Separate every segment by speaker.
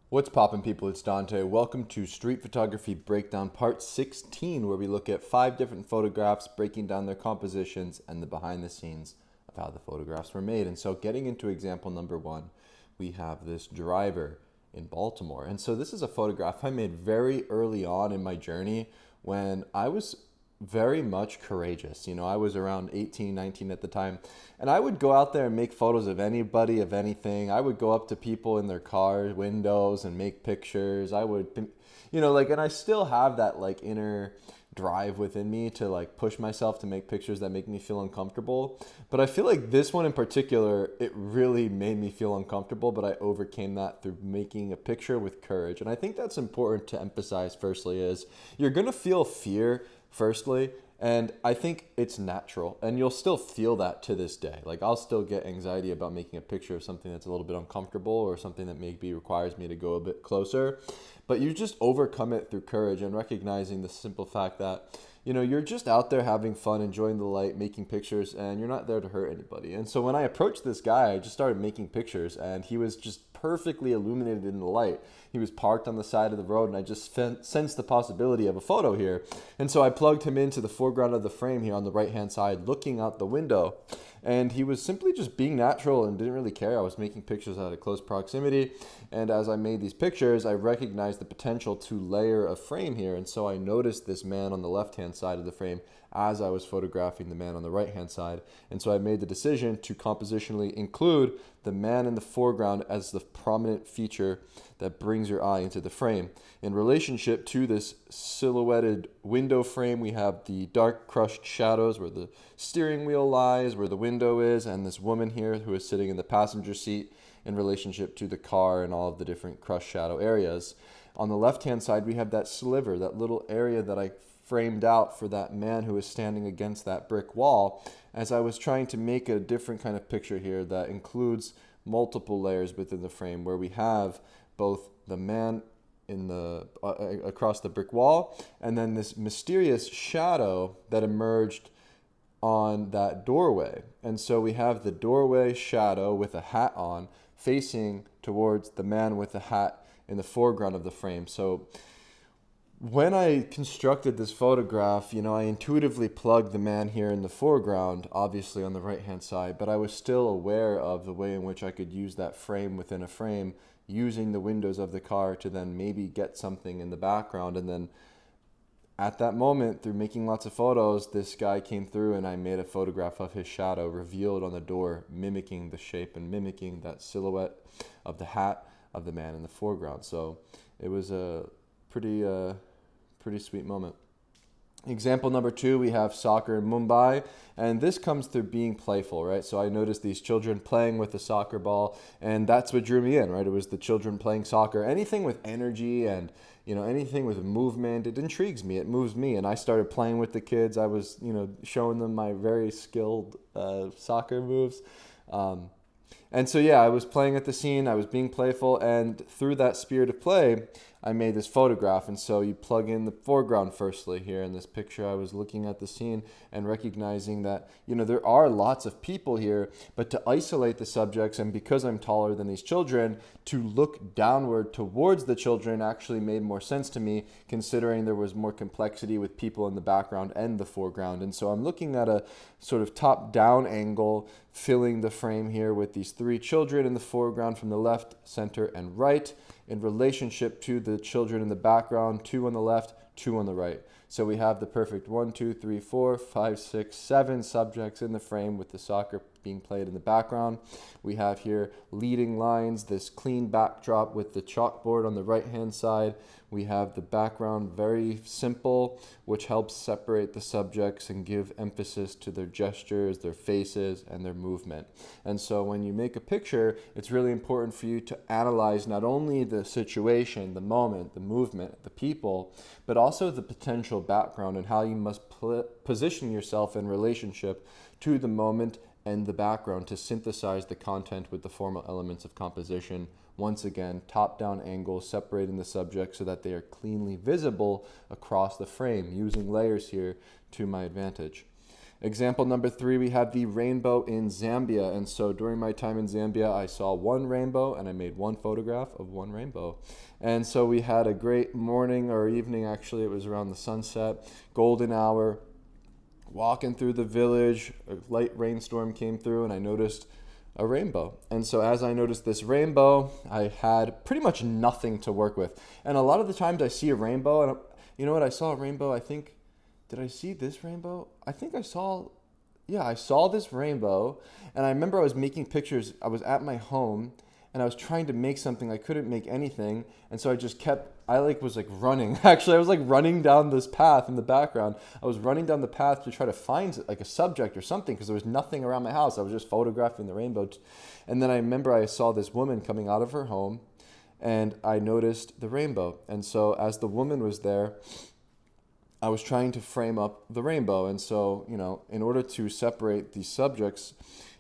Speaker 1: What's poppin', people? It's Dante. Welcome to Street Photography Breakdown Part 16, where we look at 5 different photographs, breaking down their compositions and the behind the scenes of how the photographs were made. And so getting into example number 1, we have this driver in Baltimore. And so this is a photograph I made very early on in my journey when I was very much courageous. I was around 18, 19 at the time, and I would go out there and make photos of anybody, of anything. I would go up to people in their car windows and make pictures. I would, and I still have that inner drive within me to push myself to make pictures that make me feel uncomfortable. But I feel like this one in particular, it really made me feel uncomfortable, but I overcame that through making a picture with courage. And I think that's important to emphasize. Firstly, is you're going to feel fear firstly, and I think it's natural, and you'll still feel that to this day. I'll still get anxiety about making a picture of something that's a little bit uncomfortable or something that maybe requires me to go a bit closer, but you just overcome it through courage and recognizing the simple fact that you're just out there having fun, enjoying the light, making pictures, and you're not there to hurt anybody. And so when I approached this guy, I just started making pictures, and he was just perfectly illuminated in the light. He was parked on the side of the road, and I just sensed the possibility of a photo here. And so I plugged him into the foreground of the frame here on the right-hand side, looking out the window. And he was simply just being natural and didn't really care. I was making pictures at a close proximity. And as I made these pictures, I recognized the potential to layer a frame here. And so I noticed this man on the left-hand side of the frame as I was photographing the man on the right-hand side. And so I made the decision to compositionally include the man in the foreground as the prominent feature that brings your eye into the frame. In relationship to this silhouetted window frame, we have the dark crushed shadows where the steering wheel lies, where the window is, and this woman here who is sitting in the passenger seat in relationship to the car and all of the different crushed shadow areas. On the left-hand side, we have that sliver, that little area that I framed out for that man who is standing against that brick wall, as I was trying to make a different kind of picture here that includes multiple layers within the frame, where we have both the man in the across the brick wall and then this mysterious shadow that emerged on that doorway. And so we have the doorway shadow with a hat on facing towards the man with the hat in the foreground of the frame. So when I constructed this photograph, I intuitively plugged the man here in the foreground, obviously on the right-hand side, but I was still aware of the way in which I could use that frame within a frame, using the windows of the car to then maybe get something in the background. And then at that moment, through making lots of photos, this guy came through and I made a photograph of his shadow revealed on the door, mimicking the shape and mimicking that silhouette of the hat of the man in the foreground. So it was a pretty sweet moment. Example number 2, we have soccer in Mumbai, and this comes through being playful, right? So I noticed these children playing with the soccer ball, and that's what drew me in, right? It was the children playing soccer. Anything with energy and, anything with movement, it intrigues me, it moves me, and I started playing with the kids. I was, showing them my very skilled soccer moves. And so, I was playing at the scene, I was being playful, and through that spirit of play, I made this photograph. And so you plug in the foreground firstly here in this picture. I was looking at the scene and recognizing that, there are lots of people here, but to isolate the subjects, and because I'm taller than these children, to look downward towards the children actually made more sense to me, considering there was more complexity with people in the background and the foreground. And so I'm looking at a sort of top-down angle, filling the frame here with these 3 children in the foreground from the left, center, and right, in relationship to the children in the background, 2 on the left, 2 on the right. So we have the perfect 1, 2, 3, 4, 5, 6, 7 subjects in the frame with the soccer being played in the background. We have here leading lines, this clean backdrop with the chalkboard on the right-hand side. We have the background very simple, which helps separate the subjects and give emphasis to their gestures, their faces, and their movement. And so when you make a picture, it's really important for you to analyze not only the situation, the moment, the movement, the people, but also the potential background and how you must position yourself in relationship to the moment and the background to synthesize the content with the formal elements of composition. Once again, top-down angle, separating the subjects so that they are cleanly visible across the frame, using layers here to my advantage. Example number 3, we have the rainbow in Zambia. And so during my time in Zambia, I saw one rainbow and I made one photograph of one rainbow. And so we had a great morning or evening, actually, it was around the sunset, golden hour, walking through the village, a light rainstorm came through and I noticed a rainbow. And so as I noticed this rainbow, I had pretty much nothing to work with. And a lot of the times I see a rainbow and you know what, I saw a rainbow, I think, did I see this rainbow? I think I saw this rainbow, and I remember I was making pictures. I was at my home, and I was trying to make something. I couldn't make anything, and so I was running. Actually, I was like running down this path in the background. I was running down the path to try to find like a subject or something because there was nothing around my house. I was just photographing the rainbow. And then I remember I saw this woman coming out of her home, and I noticed the rainbow. And so as the woman was there, I was trying to frame up the rainbow. And so, in order to separate these subjects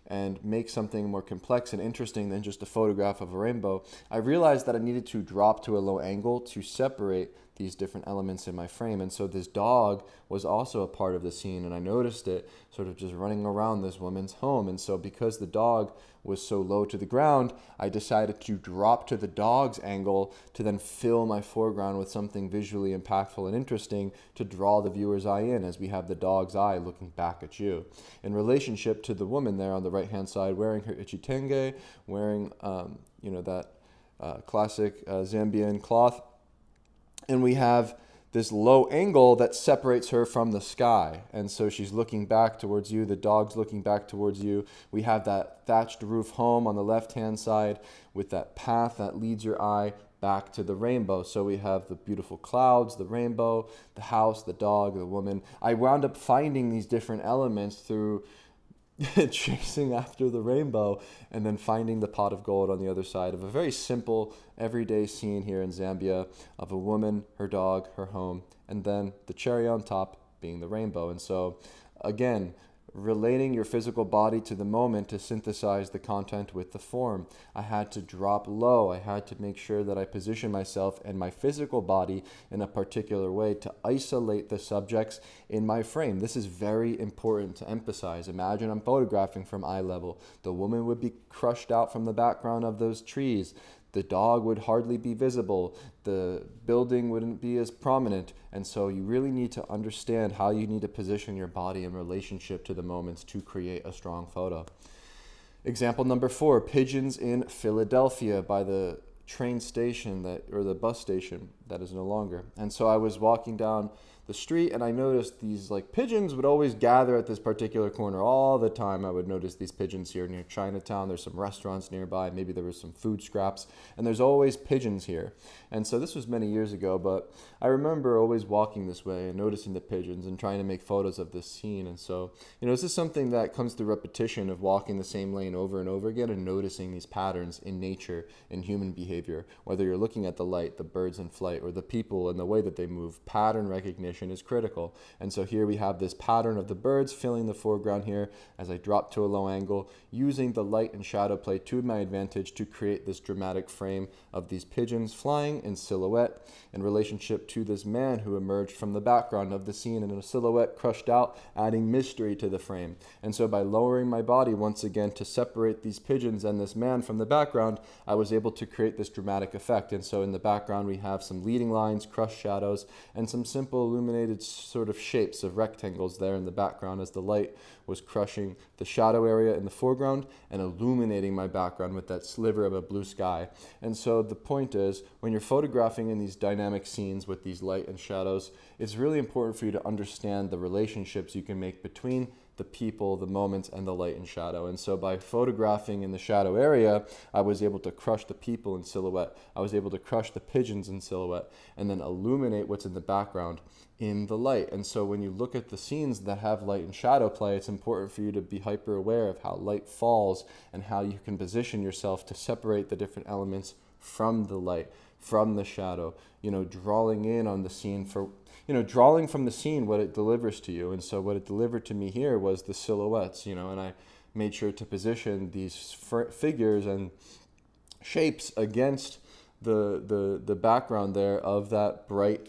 Speaker 1: and make something more complex and interesting than just a photograph of a rainbow, I realized that I needed to drop to a low angle to separate these different elements in my frame. And so this dog was also a part of the scene, and I noticed it sort of just running around this woman's home. And so because the dog was so low to the ground, I decided to drop to the dog's angle to then fill my foreground with something visually impactful and interesting to draw the viewer's eye in, as we have the dog's eye looking back at you. In relationship to the woman there on the right-hand side, wearing her ichitenge, wearing that classic Zambian cloth, and we have this low angle that separates her from the sky. And so she's looking back towards you, the dog's looking back towards you. We have that thatched roof home on the left-hand side with that path that leads your eye back to the rainbow. So we have the beautiful clouds, the rainbow, the house, the dog, the woman. I wound up finding these different elements through chasing after the rainbow and then finding the pot of gold on the other side of a very simple everyday scene here in Zambia of a woman, her dog, her home, and then the cherry on top being the rainbow. And so again, relating your physical body to the moment to synthesize the content with the form. I had to drop low. I had to make sure that I position myself and my physical body in a particular way to isolate the subjects in my frame. This is very important to emphasize. Imagine I'm photographing from eye level. The woman would be crushed out from the background of those trees. The dog would hardly be visible. The building wouldn't be as prominent. And so you really need to understand how you need to position your body in relationship to the moments to create a strong photo. Example number 4, pigeons in Philadelphia by the train station or the bus station that is no longer. And so I was walking down the street and I noticed these pigeons would always gather at this particular corner all the time. I would notice these pigeons here near Chinatown. There's some restaurants nearby. Maybe there was some food scraps, and there's always pigeons here. And so this was many years ago, but I remember always walking this way and noticing the pigeons and trying to make photos of this scene. And so, this is something that comes through repetition of walking the same lane over and over again and noticing these patterns in nature, in human behavior, whether you're looking at the light, the birds in flight, or the people and the way that they move. Pattern recognition is critical. And so here we have this pattern of the birds filling the foreground here as I drop to a low angle, using the light and shadow play to my advantage to create this dramatic frame of these pigeons flying in silhouette in relationship to this man who emerged from the background of the scene in a silhouette crushed out, adding mystery to the frame. And so by lowering my body once again to separate these pigeons and this man from the background, I was able to create this dramatic effect. And so in the background we have some leading lines, crushed shadows, and some simple illuminated sort of shapes of rectangles there in the background as the light was crushing the shadow area in the foreground and illuminating my background with that sliver of a blue sky. And so the point is, when you're photographing in these dynamic scenes with these light and shadows, it's really important for you to understand the relationships you can make between the people, the moments, and the light and shadow. And so by photographing in the shadow area, I was able to crush the people in silhouette. I was able to crush the pigeons in silhouette and then illuminate what's in the background in the light. And so when you look at the scenes that have light and shadow play, it's important for you to be hyper aware of how light falls and how you can position yourself to separate the different elements from the light, from the shadow, drawing in on the scene for drawing from the scene what it delivers to you. And so what it delivered to me here was the silhouettes, and I made sure to position these figures and shapes against the background there of that bright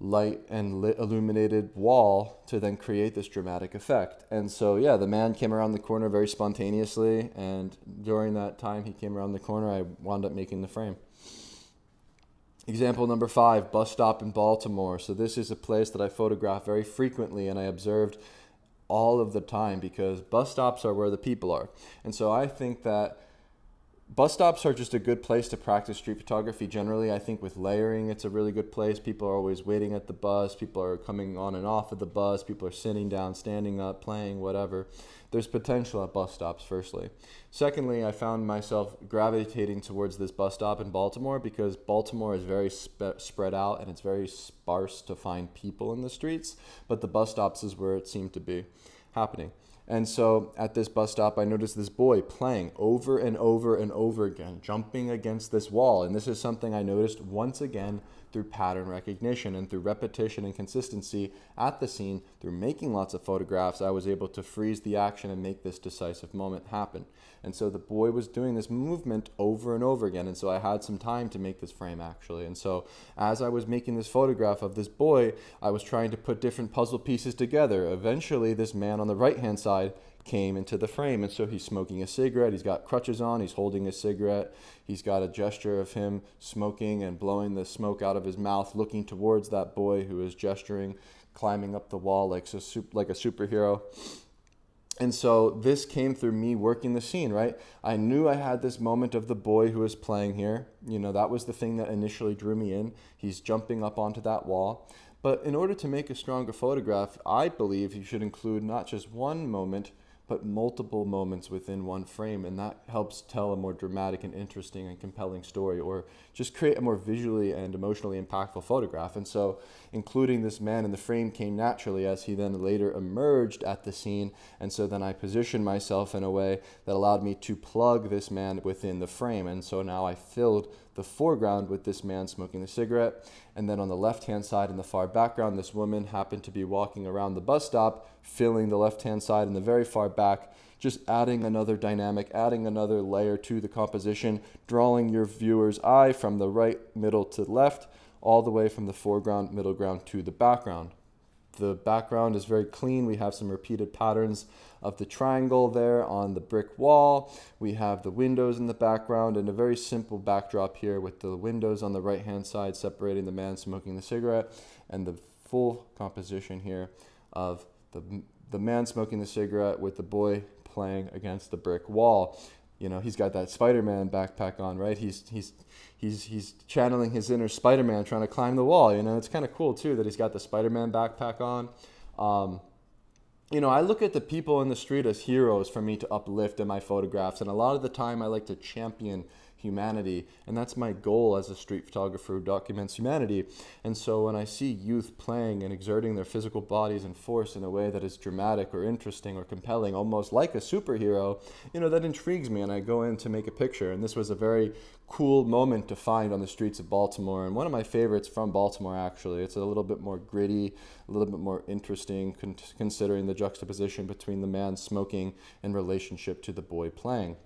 Speaker 1: light and illuminated wall to then create this dramatic effect. And so, yeah, the man came around the corner very spontaneously, and during that time he came around the corner, I wound up making the frame. Example number 5, bus stop in Baltimore. So this is a place that I photograph very frequently and I observed all of the time because bus stops are where the people are. And so I think that bus stops are just a good place to practice street photography generally. I think with layering, it's a really good place. People are always waiting at the bus. People are coming on and off of the bus. People are sitting down, standing up, playing, whatever. There's potential at bus stops, firstly. Secondly, I found myself gravitating towards this bus stop in Baltimore because Baltimore is very spread out and it's very sparse to find people in the streets, but the bus stops is where it seemed to be happening. And so at this bus stop, I noticed this boy playing over and over and over again, jumping against this wall. And this is something I noticed once again through pattern recognition and through repetition and consistency at the scene. Through making lots of photographs, I was able to freeze the action and make this decisive moment happen. And so the boy was doing this movement over and over again. And so I had some time to make this frame actually. And so as I was making this photograph of this boy, I was trying to put different puzzle pieces together. Eventually, this man on the right-hand side came into the frame, and so he's smoking a cigarette, he's got crutches on, he's holding a cigarette, he's got a gesture of him smoking and blowing the smoke out of his mouth, looking towards that boy who is gesturing, climbing up the wall like a superhero. And so this came through me working the scene, right? I knew I had this moment of the boy who was playing here. You know, that was the thing that initially drew me in. He's jumping up onto that wall. But in order to make a stronger photograph, I believe you should include not just one moment, but multiple moments within one frame, and that helps tell a more dramatic and interesting and compelling story, or just create a more visually and emotionally impactful photograph. And so including this man in the frame came naturally as he then later emerged at the scene, and so then I positioned myself in a way that allowed me to plug this man within the frame. And so now I filled the foreground with this man smoking the cigarette, and then on the left-hand side in the far background, this woman happened to be walking around the bus stop, filling the left-hand side in the very far back, just adding another dynamic, adding another layer to the composition, drawing your viewer's eye from the right, middle to left, all the way from the foreground, middle ground to the background. The background is very clean. We have some repeated patterns of the triangle there on the brick wall. We have the windows in the background and a very simple backdrop here with the windows on the right-hand side separating the man smoking the cigarette, and the full composition here of the man smoking the cigarette with the boy playing against the brick wall. You know, he's got that Spider-Man backpack on, right? He's channeling his inner Spider-Man trying to climb the wall. You know, it's kind of cool too that he's got the Spider-Man backpack on. You know, I look at the people in the street as heroes for me to uplift in my photographs, and a lot of the time I like to champion humanity, and that's my goal as a street photographer who documents humanity. And so when I see youth playing and exerting their physical bodies and force in a way that is dramatic or interesting or compelling, almost like a superhero, you know, that intrigues me, and I go in to make a picture. And this was a very cool moment to find on the streets of Baltimore, and one of my favorites from Baltimore actually. It's a little bit more gritty, a little bit more interesting considering the juxtaposition between the man smoking in relationship to the boy playing.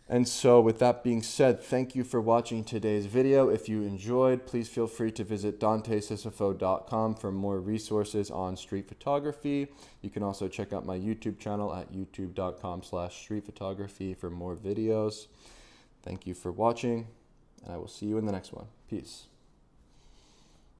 Speaker 1: And so with that being said, thank you for watching today's video. If you enjoyed, please feel free to visit DanteSisofo.com for more resources on street photography. You can also check out my YouTube channel at youtube.com/streetphotography for more videos. Thank you for watching, and I will see you in the next one. Peace.